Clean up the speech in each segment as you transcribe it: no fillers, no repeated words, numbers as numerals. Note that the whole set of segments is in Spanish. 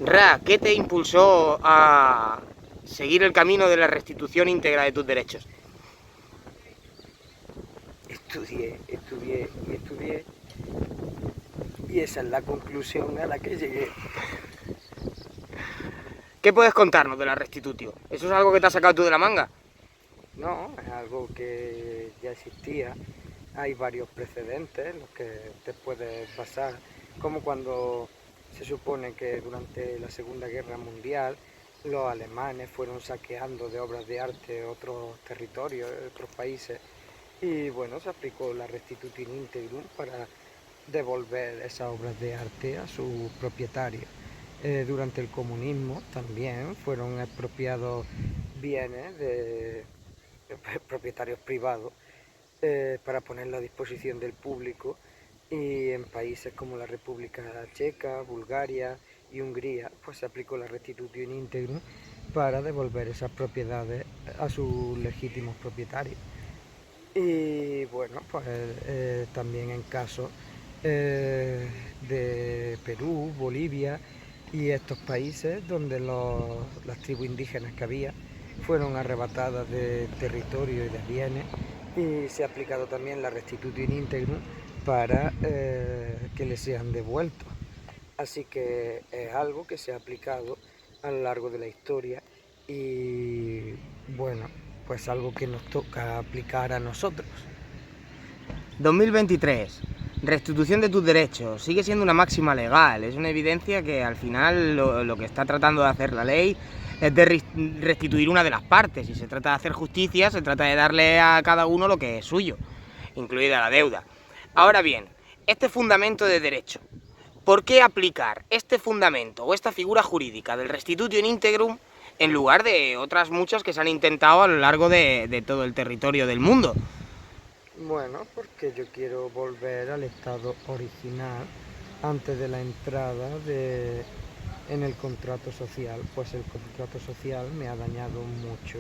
Ra, ¿qué te impulsó a seguir el camino de la restitución íntegra de tus derechos? Estudié y esa es la conclusión a la que llegué. ¿Qué puedes contarnos de la restitución? ¿Eso es algo que te has sacado tú de la manga? No, es algo que ya existía. Hay varios precedentes en los que te puedes basar, como cuando se supone que durante la Segunda Guerra Mundial los alemanes fueron saqueando de obras de arte otros territorios, otros países, y bueno, se aplicó la restitución integrum para devolver esas obras de arte a sus propietarios. Durante el comunismo también fueron expropiados bienes de propietarios privados para ponerlo a disposición del público, y en países como la República Checa, Bulgaria y Hungría pues se aplicó la restitución íntegra para devolver esas propiedades a sus legítimos propietarios. Y bueno, pues también en casos de Perú, Bolivia y estos países donde las tribus indígenas que había fueron arrebatadas de territorio y de bienes, y se ha aplicado también la restitución íntegra para que les sean devueltos. Así que es algo que se ha aplicado a lo largo de la historia y bueno, pues algo que nos toca aplicar a nosotros. 2023. Restitución de tus derechos. Sigue siendo una máxima legal. Es una evidencia que al final lo que está tratando de hacer la ley es de restituir una de las partes. Si se trata de hacer justicia, se trata de darle a cada uno lo que es suyo, incluida la deuda. Ahora bien, este fundamento de derecho, ¿por qué aplicar este fundamento o esta figura jurídica del restitutio in integrum en lugar de otras muchas que se han intentado a lo largo de todo el territorio del mundo? Bueno, porque yo quiero volver al estado original antes de la entrada en el contrato social, pues el contrato social me ha dañado mucho.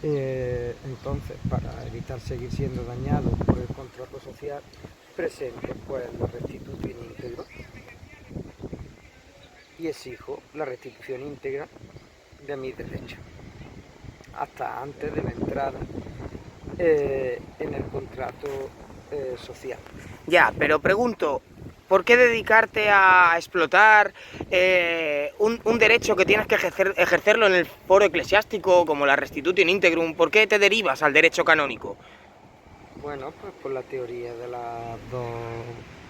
Entonces, para evitar seguir siendo dañado por el contrato social, presento pues la restitución íntegra y exijo la restitución íntegra de mis derechos, hasta antes de la entrada en el contrato social. Ya, pero pregunto, ¿por qué dedicarte a explotar un derecho que tienes que ejercerlo en el foro eclesiástico como la restitutio in integrum? ¿Por qué te derivas al derecho canónico? Bueno, pues por la teoría de las dos,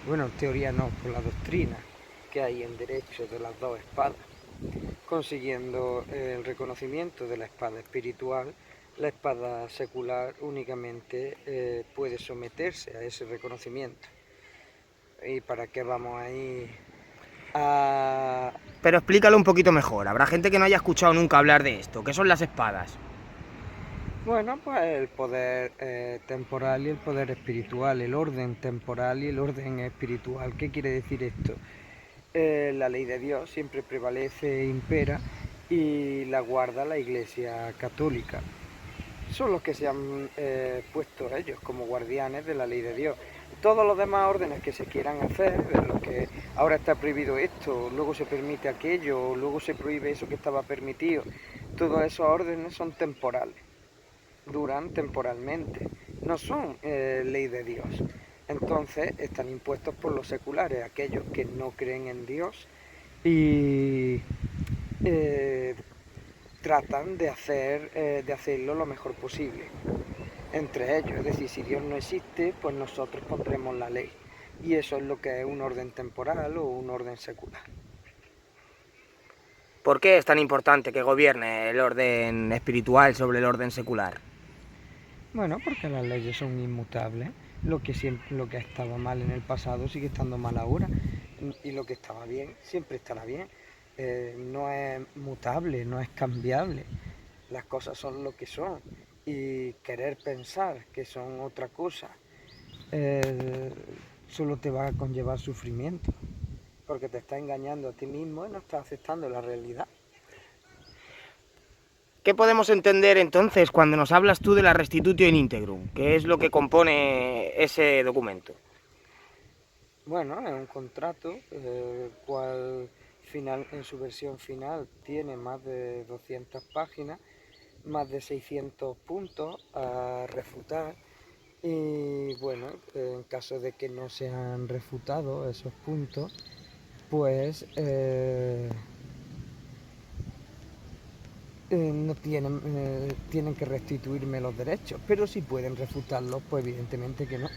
bueno, teoría no, por la doctrina que hay en derecho de las dos espadas, consiguiendo el reconocimiento de la espada espiritual. La espada secular únicamente puede someterse a ese reconocimiento. ¿Y para qué vamos ahí a...? Pero explícalo un poquito mejor, habrá gente que no haya escuchado nunca hablar de esto. ¿Qué son las espadas? Bueno, pues el poder temporal y el poder espiritual, el orden temporal y el orden espiritual. ¿Qué quiere decir esto? La ley de Dios siempre prevalece e impera y la guarda la Iglesia Católica. Son los que se han puesto ellos como guardianes de la ley de Dios. Todos los demás órdenes que se quieran hacer, de los que ahora está prohibido esto, luego se permite aquello, luego se prohíbe eso que estaba permitido, todos esos órdenes son temporales, duran temporalmente, no son ley de Dios. Entonces están impuestos por los seculares, aquellos que no creen en Dios y tratan de hacerlo lo mejor posible entre ellos. Es decir, si Dios no existe, pues nosotros pondremos la ley. Y eso es lo que es un orden temporal o un orden secular. ¿Por qué es tan importante que gobierne el orden espiritual sobre el orden secular? Bueno, porque las leyes son inmutables. Lo que estaba mal en el pasado sigue estando mal ahora. Y lo que estaba bien siempre estará bien. No es mutable, no es cambiable. Las cosas son lo que son. Y querer pensar que son otra cosa solo te va a conllevar sufrimiento. Porque te está engañando a ti mismo y no estás aceptando la realidad. ¿Qué podemos entender entonces cuando nos hablas tú de la restitutio in integrum? ¿Qué es lo que compone ese documento? Bueno, es un contrato cual en su versión final tiene más de 200 páginas, más de 600 puntos a refutar. Y bueno, en caso de que no sean refutados esos puntos, pues no tienen que restituirme los derechos, pero si pueden refutarlos, pues evidentemente que no,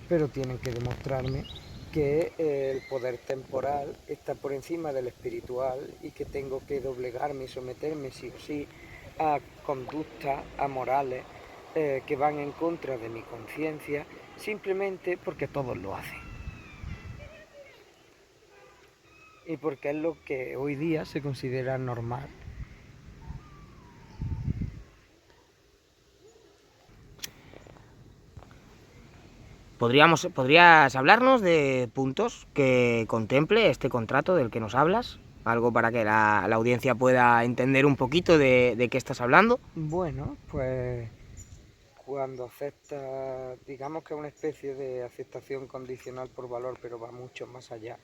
pero tienen que demostrarme que el poder temporal está por encima del espiritual y que tengo que doblegarme y someterme sí o sí a conductas, a morales que van en contra de mi conciencia, simplemente porque todos lo hacen. Y porque es lo que hoy día se considera normal. ¿Podrías hablarnos de puntos que contemple este contrato del que nos hablas? Algo para que la audiencia pueda entender un poquito de qué estás hablando. Bueno, pues cuando acepta, digamos que es una especie de aceptación condicional por valor, pero va mucho más allá.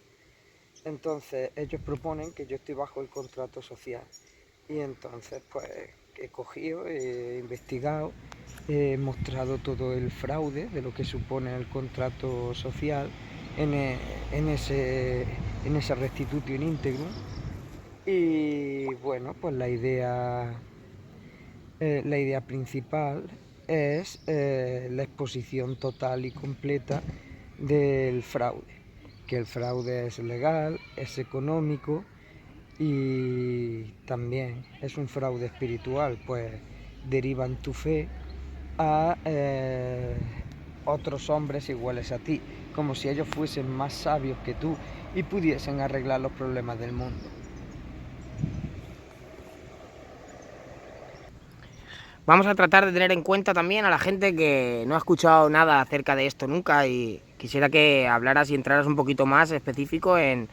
Entonces ellos proponen que yo estoy bajo el contrato social y entonces pues he cogido, he investigado, he mostrado todo el fraude de lo que supone el contrato social en ese restitutio in integrum. Y bueno, pues la idea principal es la exposición total y completa del fraude, que el fraude es legal, es económico y también es un fraude espiritual, pues derivan tu fe a otros hombres iguales a ti, como si ellos fuesen más sabios que tú y pudiesen arreglar los problemas del mundo. Vamos a tratar de tener en cuenta también a la gente que no ha escuchado nada acerca de esto nunca y quisiera que hablaras y entraras un poquito más específico en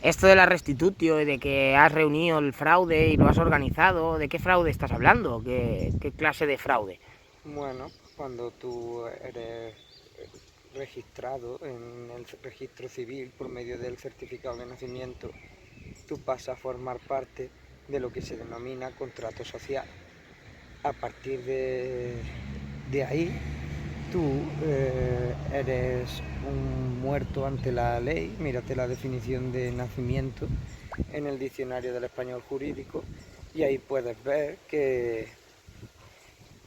esto de la restitutio y de que has reunido el fraude y lo has organizado. ¿De qué fraude estás hablando? ¿Qué clase de fraude? Bueno, cuando tú eres registrado en el registro civil por medio del certificado de nacimiento, tú pasas a formar parte de lo que se denomina contrato social. A partir de ahí, tú eres un muerto ante la ley. Mírate la definición de nacimiento en el diccionario del español jurídico y ahí puedes ver que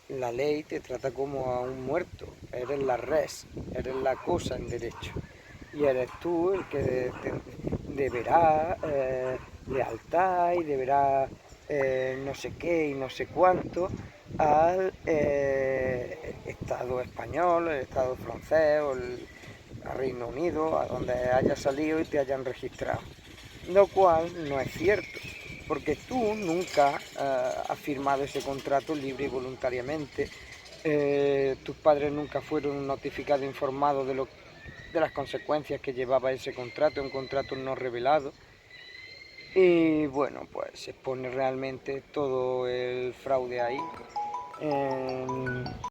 la ley te trata como a un muerto, eres la res, eres la cosa en derecho y eres tú el que deberá lealtad y deberá no sé qué y no sé cuánto al Estado español, el Estado francés o el Reino Unido, a donde hayas salido y te hayan registrado, lo cual no es cierto, porque tú nunca has firmado ese contrato libre y voluntariamente, tus padres nunca fueron notificados e informados de las consecuencias que llevaba ese contrato, un contrato no revelado. Y bueno, pues se expone realmente todo el fraude ahí.